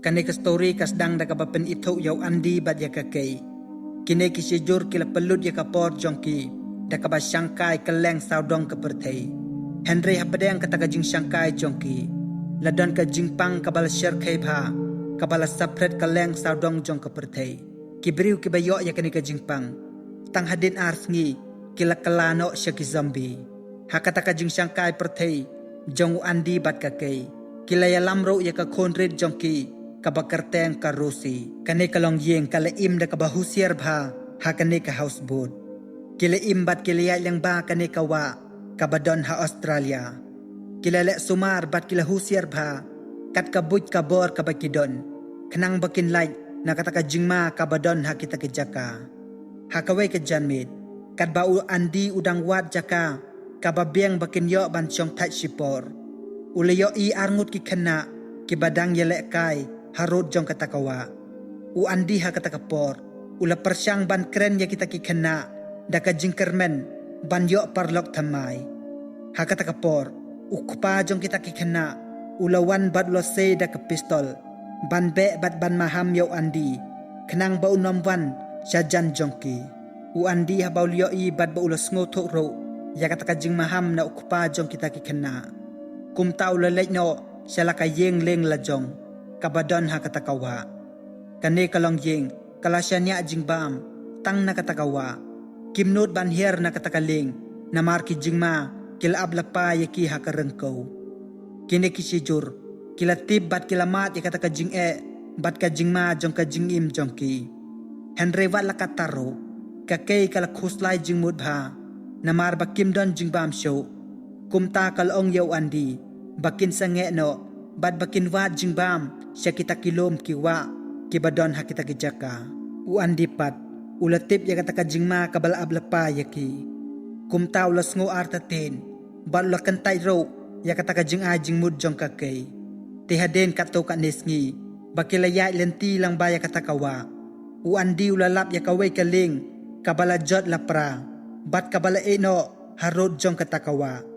Kane ka story kas dang da ka bapen ito yaw andi bat ya ka kay. Kine ki sejur kila pelut ya ka por jongki da ka ba Shanghai keleng saudong ka perthei. Henry habadeng kata ka jing Shanghai jongki. Ladon ka jingpang kabala sher khay bha kabala sapret keleng saudong jong ka perthei. Kibriu ki bayo ya kane ka jingpang. Tang hadin ars ngi kila kalano siya ki zombie. Hakata ka jing Shanghai perthei jong andi bat ka kay. Kila ya lamro ya ka konrid jongki kabakarteng ka rusi. Kane kalong yeng kala im da kabahusier bha ha kane ka houseboat. Kila im bat kila ya lang ba kane ka wa kabadon ha Australia. Kila lek sumar bat kila husier bha kat kabut kabor kabakidon. Kenang bakin light na kata ka jingma kabadon ha kita kejaka. Ha kawai ke janmit kat bau andi udang wat jaka kababiang bakin yo ban chong tat sipor. Ule yo i arngut ki kena ki badang yelek kai harut jong kata kawa. U andi ha kata kapor. Ula persyang ban keren ya kita ki kena daka jingkermen ban yo parlok thamai. Ha kata kapor. Ukpa jong kita ki kena ulawan bat lo se daka pistol. Ban be bat ban maham yo andi. Kenang bau nomwan syajan jongki. U andi ha bau liyo i bat bau lo sngotok ro. Ya kata ka jing maham na ukpa jong kita ki kena. Kum tau lelek no siala ka yeng leng lajong kabadon ha kata kawa. Kane kalong yeng kalasyanya jing bam tang na kata kawa. Kimnot ban her na kata kaling na marki jing ma kila ablapa yaki ha karengko. Kine kisijur kila tip bat kila mat ya kata ka jing bat ka jing ma jong ka jing im jong ki. Henry wat la kataro kakay kala khuslay jing mut bha na mar bakim don jing bam show. Kumta kalong yaw andi bakin sange no bad bakin wat jing bam siya kita kilom kiwa kibadon ha kita kijaka. U andi pat ulatip ya kata ka jing ma kabal ablapa yaki. Kumta ulas ngo artatin bad ula kantay ro ya kata ka jing ajing mud jong kakay. Tihaden kato ka nisngi bakilaya lenti lang ba ya kata kawa. U andi ulalap ya kaway kaling kabala jod lapra bat kabala eno harod jong kata kawa.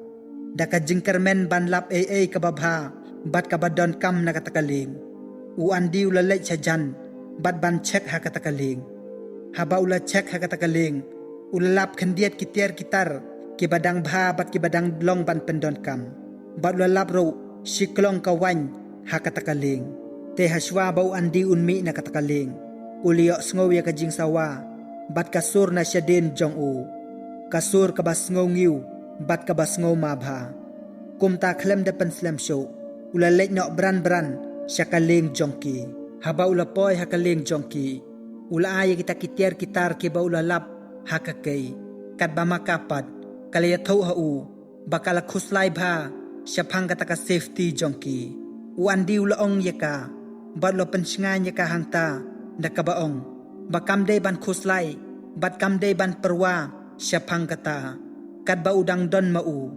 Daka jingkermen ban lap kababha bat kabadon kam na katakaling. U andi ulalay sajan bat ban cek ha katakaling. Haba ula cek ha katakaling ulalap kandiat kitiar kitar kibadang bha bat kibadang long ban pendon kam. Bat ulalap ro siklong kawan ha katakaling. Te haswa bau andi unmi na katakaling. Uliyok sngow ya kajing sawa bat kasur na siya din jong u. Kasur kabas sngow ngiw bat kabas ngo mabha. Kumta klem depan slam show. Ula lek nok bran siya kaling jongki. Haba ula poy ha kaling jongki. Ula ay kita kitiar kitar kiba ula lap ha kakay. Kat ba makapat kalaya tau ha u. Bakala kuslay bha siya pang kataka safety jongki. Uandi ula ong yaka. Bat lo pensingan yaka hangta nakabaong. Bakam day ban kuslay bat kam day ban perwa siya pang kata. Kat ba udang don mau.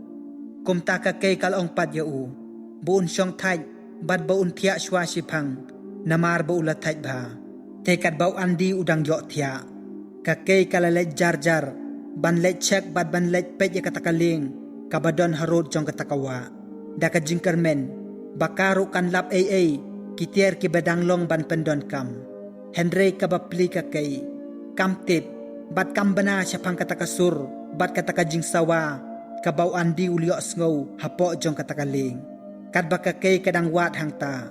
Kumta kakay kalong pad yau. Buun syong taj bat baun tiya shwa sipang. Namar ba ula taj ba. Tekat ba andi udang yok tiya. Kakay kalalet jar ban let cek bat ban let pet ya katakaling. Kabadon harod jong katakawa. Daka jingkermen bakaru kan lap kitier kibadang long ban pendon kam. Henry kabapli kakay. Kamtip bat kambana sipang katakasur. Bat kataka jing sawa kabaw andi uliok sngow hapo jong katakaling. Kat baka kay kadang wat hangta.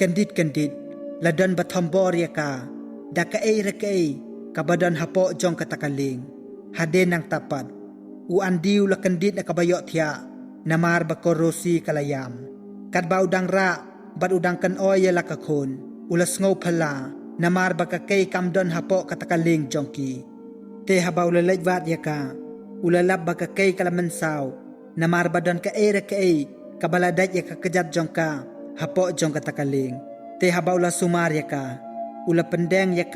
Kendit ladon batombor ya ka. Daka rekay kabadon hapo jong katakaling. Haden nang tapat. U andi ula kendit na kabayok tiya. Namar bakorosi kalayam. Kat ba udang ra bat udang kan oy la kakon. Ula sngow pala. Namar baka kay kamdon hapo katakaling jongki. Te habaw lalay wat ya ka. Ulalap baka kay kalamansaw na marbadon ka rekay kabaladat ya kakajat jong ka hapo jong katakaling. Te habaw la sumarya ka ula pendeng ya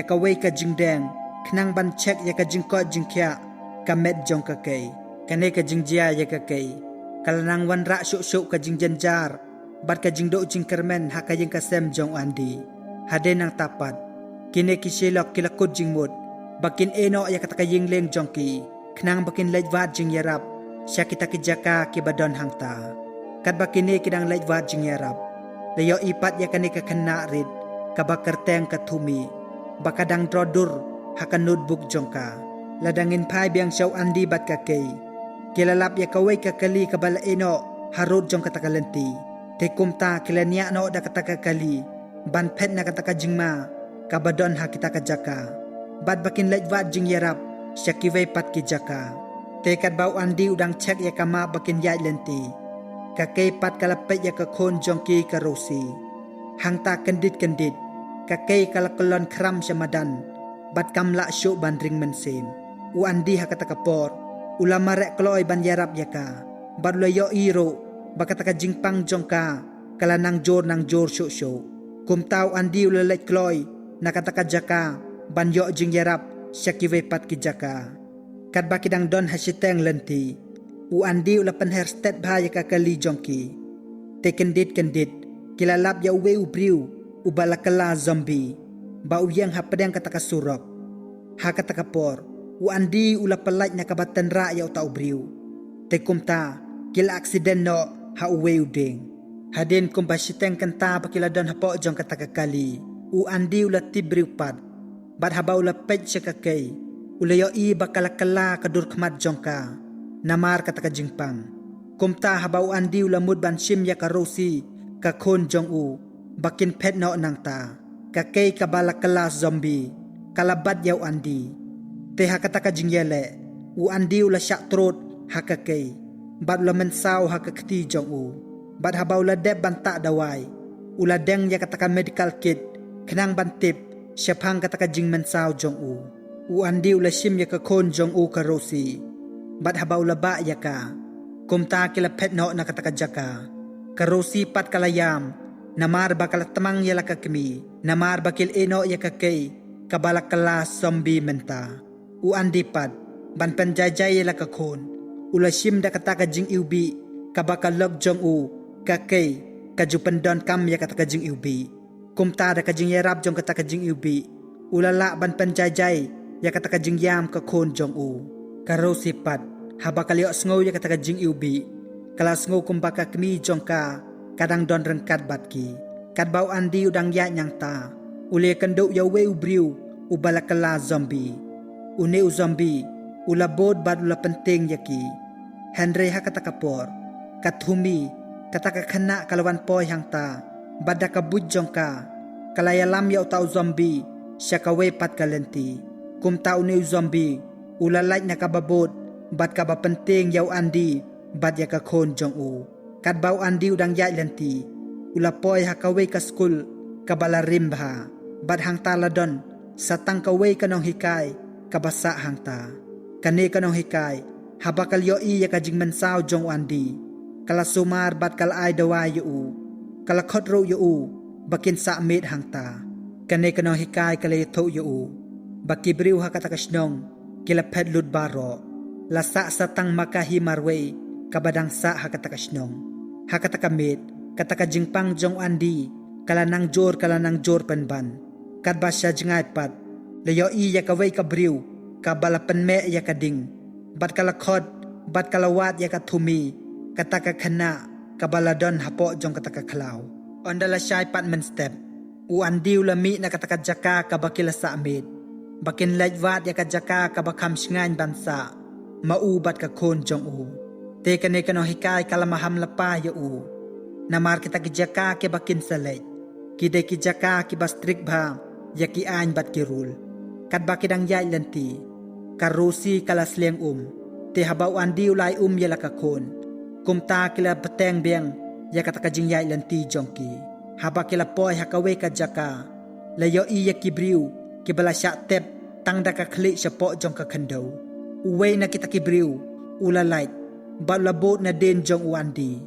kaway ka jingdeng knang ban cek ya ka jingko jingkya kamet jong kakay. Kane ka jingjia ya kakay kalanang wanra syuk ka jingjanjar bat ka jingdo jingkermen hakayeng kasem jong andi. Hade nang tapat kine kisilok kilakod jingmut bakin eno ya katakayeng leng jongki. Knang bakin lejvat jing yarap siya kita kijaka kibadon hangta. Kat bakini kidang lejvat jing yarap Layo ipat ya kani ka kena rit kabakar teng katumi bakadang drodur hakan notebook jongka ladangin pai biang syau andi bat kakei kilalap ya kawai kakali kabala eno harut jong katakalenti tekumta kilania no da katakakali ban pet na kataka jingma kabadon ha kita kajaka bat bakin lejwat jing yarap syakiwei pat ki jaka tekat bau andi udang cek ya kama bakin yai lenti kakei pat kalapet ya kakon jongki karosi hangta kendit kakei kalakolon kram syamadan bat kamla syuk bandring mensim u andi ha katakapor ulama rek kloy ban yarap yaka bat layo iro bakataka jingpang jongka kalanang jor nang jor syuk kumtau andi ulalek kloy nakataka jaka ban yo jing yarap syakiwe pat ki jaka kat bakidang don hasiteng lenti u andi ulapan herstet bhaya kakali jongki te kendit kilalap ya uwe ubriu ubalakala zombie ba uyang hapadang kataka surok ha kataka por u andi ulapalaj nakabatan ra ya uta ubriu te kumta kila aksiden no ha uwe uding hadin kumbasiteng kanta pakiladon hapo jong kataka kali u andi ulatibriu pat bat haba ulapet syakakei ulayo i bakalakala kadur kmat jongka namar kataka jingpang kumta haba u andi ulamud ban shim ya karosi kakon jong u bakin pet no nang ta kakei kabalakala zombie kalabat yaw andi te hakataka jingyele u andi ula syak trot hakakei bat ula mensaw hakakti jong u bat haba ula deb bantak dawai ula deng ya kataka medical kit kenang bantip syapang kataka jing mensaw jong u andi ula shim ya kakon jong u karosi bat haba ula ba ya ka kumta kila pet no na kataka jaka karosi pat kalayam namar bakal temang ya lakakmi namar bakil eno ya kakei kabalakala zombie menta u andi pat ban penjajai ya lakakon ula shim da kataka jing iubi kabakal log jong u kakei kajupendon kam ya kataka jing iubi kumta da kajing yarap jong kataka jing iubi ulala ban penjajai ya kataka jing yam kakon jong u karosi pat habakal yo sngo ya kataka jing iubi kalas ngo kumbaka kmi jongka kadang don rengkat batki kat bau andi udang ya nyang ta ule kendo ya we ubriu ubalakala zombie une u zombie ula bod bad ula penting yaki Henry hakatakapor kathumi kataka khana kalawan poy hang ta badaka bujongka kalayalam ya utau zombie syakawe pat kalenti kumta une u zombie ula like nakababod bad ka ba penting yaw andi bad ya kakon jong u kat bau andi udang yai lenti ula poy hakawe ka skul kabala rimbha bad hang taladon satang kawe kanong hikay kabasa hang ta kane kanong hikay habakal yo i ya kajing mensaw jong andi kala sumar bad kala ay dawa yu kala khotro yu bakin sa med hang ta kane kanong hikay kala yutho yu bakibriw hakatakasnong kila pedlud baro lasa satang makahi marway kabadang sa hakatakasnong hakatakamit kataka jingpang jong andi kalanang jor penban kadba siya jingay pat layo i ya kaway kabriw kabalapan me ya kading bat kalakod bat kalawat ya katumi kataka khana kabaladon hapo jong kataka klaw ondala syay pat men step u andi ulami na kataka jaka kabakila sa amid bakin lejwat ya kajaka kabakam shingan bansa maubat ka kon jong u te kane kano hikay kalamaham lapa ya u namar kita kijaka ke bakin salej kide kijaka ki bastrik bha ya ki ain bat kirul kat bakidang yai lenti karusi kalasleng te habau andi ulai ya lakakon kumta kila peteng beng ya kataka jing yai lenti jongki haba kila poy hakawe kajaka layo i ya kibriu kibala syak tep tang daka klik syapo jong ka khendau uwe na kita kibriu ulalait balabot na din jong uandi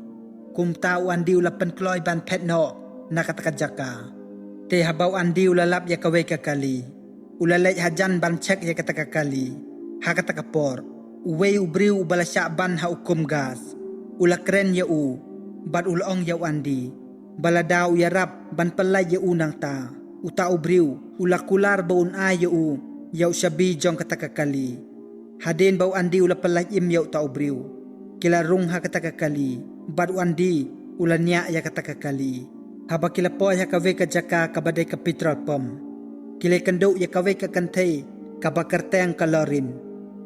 kumta uandi ulapan kloy ban pet no nakataka jaka te habau andi ulalap ya kawe kakali ulalait hajan ban cek ya kataka kali hakataka por uwe ubriu ubala syak ban ha ukum gas ulakren ya u bad ulong ya uandi baladau ya rap ban pelai ya unang ta uta ubriu ulakular baun ay ya u yaw syabi jong kataka kali hadin bau andi ulapalai im yaw ta ubriu kilarung ha kataka kali bad andi ulanya ya kataka kali haba kila poy hakawe ka jaka kabadai ka petrol pom. Kile kenduk ya kawe ka kantay kabakarteng kalorin.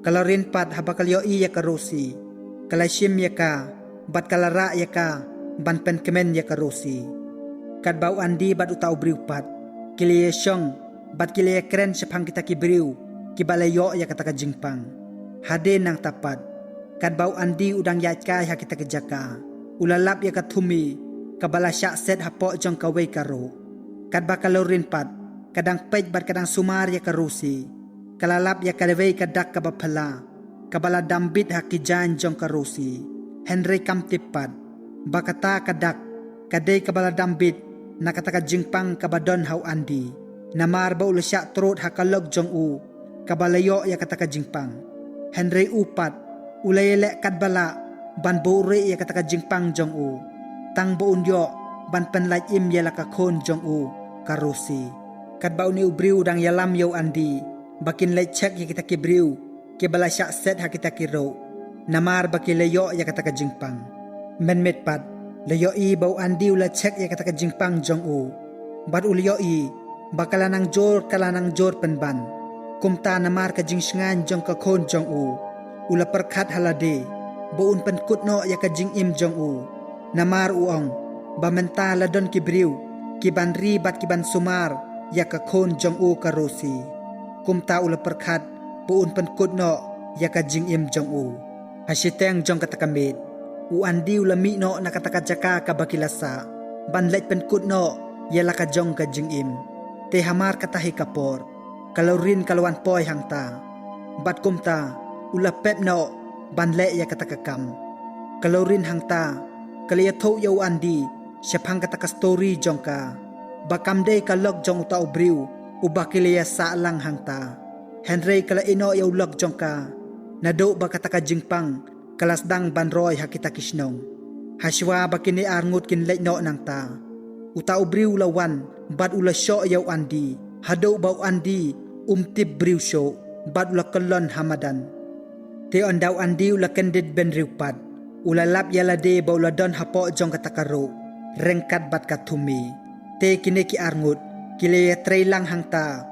Kalorin pat haba kalyo iya ka rosi. Kalashim ya ka, bat kalara ya ka, ban pen kemen ya ka rosi. Kad bau andi bat utau briu pat. Kile ya syong, bat kile ya keren sepang kita kibriu, kibalayo ya kata ka jingpang. Hade nang tapat. Kad bau andi udang yaikai ha kita kejaka. Ulalap ya ka thumi, kabala syak set hapok jong kawe karo. Kad ba kalorin pat, kadang pej bat kadang sumar ya ka rosi. Kalalap ya kadaway kadak kabapala. Kabala dambit hakijan jong karusi. Henry kamtipat. Bakata kadak. Kadai kabala dambit. Nakataka jingpang kabadon hau andi. Namar ba ulasyak trot hakalog jong u. Kabalayo ya kataka jingpang. Henry upat. Ulayelek kadbala. Ban bore ya kataka jingpang jong u. Tang bo unyo. Ban penlait im ya lakakon jong u. Karusi. Kadbau ni ubriu dang yalam yau andi. Bakin lait cek ya kita kibriu. Kibala syak set ha kita kiro. Namar baki leyo ya kata ka jingpang. Menmet pat. Leyo i bau andi ula cek ya kata ka jingpang jong u. Bad uliyo i. Bakalanang jor kalanang jor penban. Kumta namar ka jingsngan jong ka kon jong u. Ula perkat halade. Baun penkut no ya ka jing im jong u. Namar uong. Bamenta ladon kibriu. Kiban ribat kiban sumar. Ya ka kon jong u karosi. Kumta ula perkat. Puun penkut no ya ka jing im jong u. Hasyiteng jong katakamit. U andi ulami no nakataka jaka ka bakilasa. Banlet penkut no ya laka jong ka jing im. Te hamar katahi kapor. Kalorin kalawan poy hangta. Bat kumta ula pep no banlet ya katakakam. Kalorin hangta kaliya thau ya u andi syapang kataka story jong ka. Bakam day kalog jong utau briu ubakiliya sa lang hangta. Henry kala ino yaw log jong ka. Nado ba kataka jingpang. Kalasdang banroy hakita kisnong. Haswa ba kini arngut kinlay no nang ta. Uta ubriw lawan. Bad ula syo yaw andi. Hado ba andi. Umtib briw syo. Bad ula kalon hamadan. Te on daw andi ula kendid ben riwpad. Ula lap yalade ba ula don hapo jong katakaro. Rengkat bat katumi. Te kini ki arngut. Kile tray lang hangta.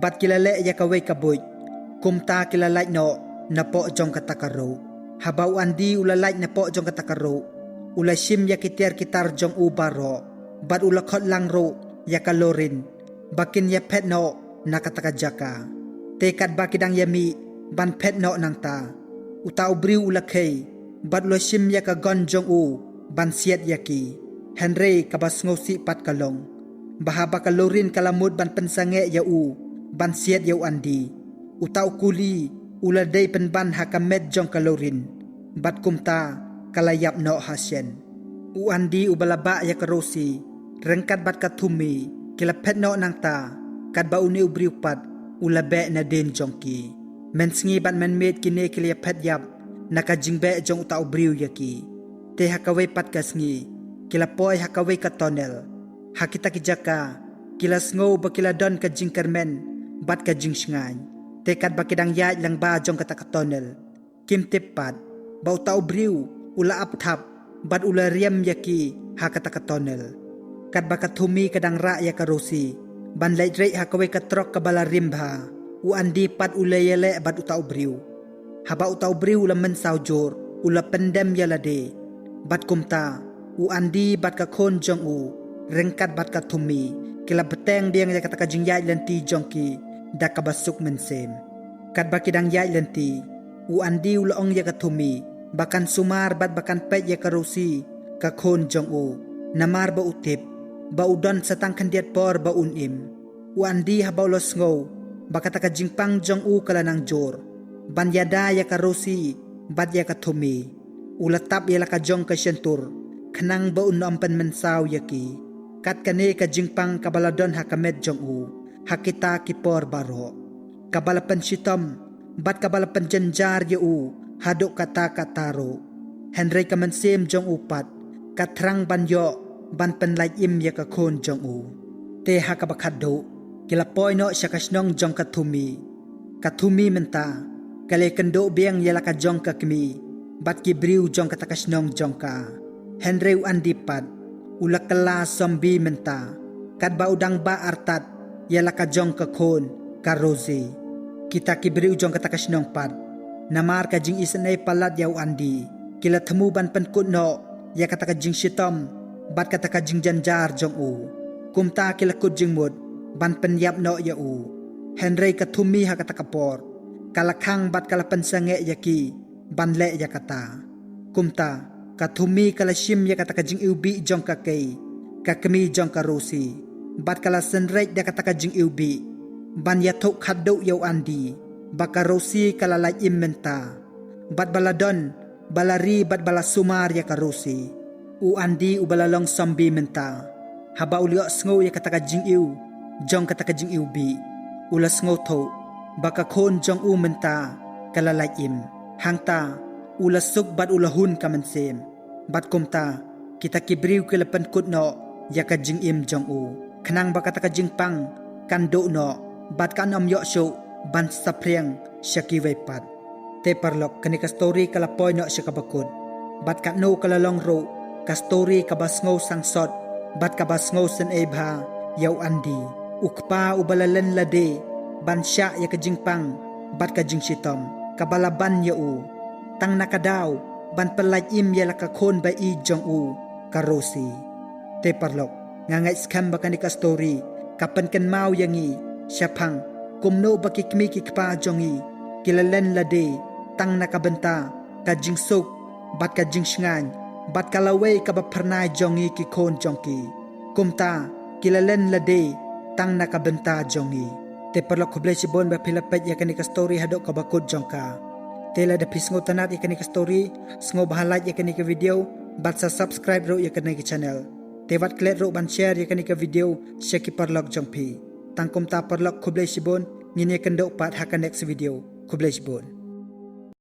Bat kilale ya kawe kabuj. Kumta kilalait no na po jong katakaro. Habaw andi ulalait na po jong katakaro. Ula sim ya kitir kitar jong ubaro. Bat ulakot lang ro ya kalorin. Bakin ya pet no na katakajaka. Tekad bakidang yami ban pet no nang ta. Uta ubriw ulakay. Bat ula sim ya kagon jong u ban siat yaki. Henry kabas ngosi pat kalong. Bahaba kalorin kalamud ban pensange ya u. Ban siat yaw andi. Utau kuli uladay penban hakamed jong kalorin. Bat kumta kalayap no hasyen. U andi ubalaba ya karosi. Rengkat bat katumi. Kilapet no nang ta. Kadba uni ubriupat. Ulabe na din jong ki. Mensengi bat menmed kini kilapet yap. Nakajingbe jong utau briu yaki. Te hakaway pat kasngi. Kilapoy hakaway katonel. Hakita kijaka. Kilas ngo bakiladon ka jingkermen. Bat ka jing sngay. Tekad bakidang yay lang ba jong katakatonel. Kim tipat. Bau tau briu. Ula aptap. Bat ula riem yaki. Ha katakatonel. Kad bakatumi kadang ra ya karosi. Ban lait rei hakaway katrok kabala rimba. U andi pat ula yele bat utau briu. Haba utau briu ula mensaw jor. Ula pendem yalade. Bat kumta. U andi bat kakon jong u. Rengkat bat katumi. Kila beteng dia nga kataka jing yay lenti jong ki. Da kabasuk mensem. Kad bakidang yay lenti. U andi ulaong ya katumi. Bakan sumar bat bakan pet ya karosi. Kakon jong u. Namar ba utip. Ba udon sa tangkan diat por ba unim. U andi habaw los ngo. Bakataka jingpang jong u kalanang jor. Ban yada ya karosi. Bat ya katumi. Ulatap ya laka jong ka syentur. Kanang ba unompen mensaw yaki. Kat kane ka jingpang kabaladon hakamed jong u. Hakita kipor baro. Kabalapan sitom. Bat kabalapan janjar yu. Hadok kata kataro. Henry kamansim jong upat. Katrang banyo. Ban penlait im ya kakon jong u. Te hakabakado. Kilapoy no siya kasnong jong katumi. Katumi menta. Kale kendo biang yala ka jong kakmi. Bat kibriw jong katakasnong jong ka. Henry andipat. ulak kala zombie menta kat ba udang ba artat yala ka jong ka kon ka rosi kita kibri ujong kata kasnong pat namar ka jing isanay palat yaw andi kila temu ban pen kut no ya kata ka jing shitom bat kata ka jing janjar jong u kumta kila kut jing mud ban pen yap no ya u Henry ka thumi ha kata kapor kalakang bat kala pensange yaki ban le ya kata kumta kathumi kala shim ya kata ka jing ubi jong ka kei ka kemi jong ka rosi bat kala senrek da kata ka jing ubi ban ya thok khaddo yaw andi baka rosi kala la imenta bat baladon balari bat bala sumar ya ka rosi u andi u balalong sambi menta haba ulio sngo ya kata ka jing u jong kata ka jing ubi ulas ngo tho baka khon jong u menta kala la im hangta ulas suk bat ulahun kamansem bat kumta kita kibriu kelapan kut no ya ka jing im jong u khnang baka ta ka jing pang kan do no bat kan om yo sho ban sapreng shaki wepat te parlok kani ka story kala poy no shaka bakut bat ka no kala long ro ka story ka basngo sangsot bat ka basngo sen ebha yaw andi ukpa ubalalan lade ban sya ya ka jing pang bat ka jing shitom kabalaban ya u tang nakadaw ban pelaj im ya la ka khon ba i jong u karosi te parlok ngangai skam bakani ka story kapan kan mau yangi syapang kumno baki kmi ki kpa jongi kilalen lade tang nakabenta ka jing sok bat ka jing shngan bat kalawe ka ba pernai jongi ki khon jongki kumta kilalen lade tang nakabenta jongi te parlok khoble sibon ba philapet ya kani ka story hadok ka bakut jongka tela da pisngo tanat ya kani ka story sngo bahalat ya kani ka video bat sa subscribe ro ya kani ka channel tevat klet ro ban share ya kani ka video shaki parlok jongpi tangkom ta parlok khoble sibon ngine kan do pat ha ka next video khoble sibon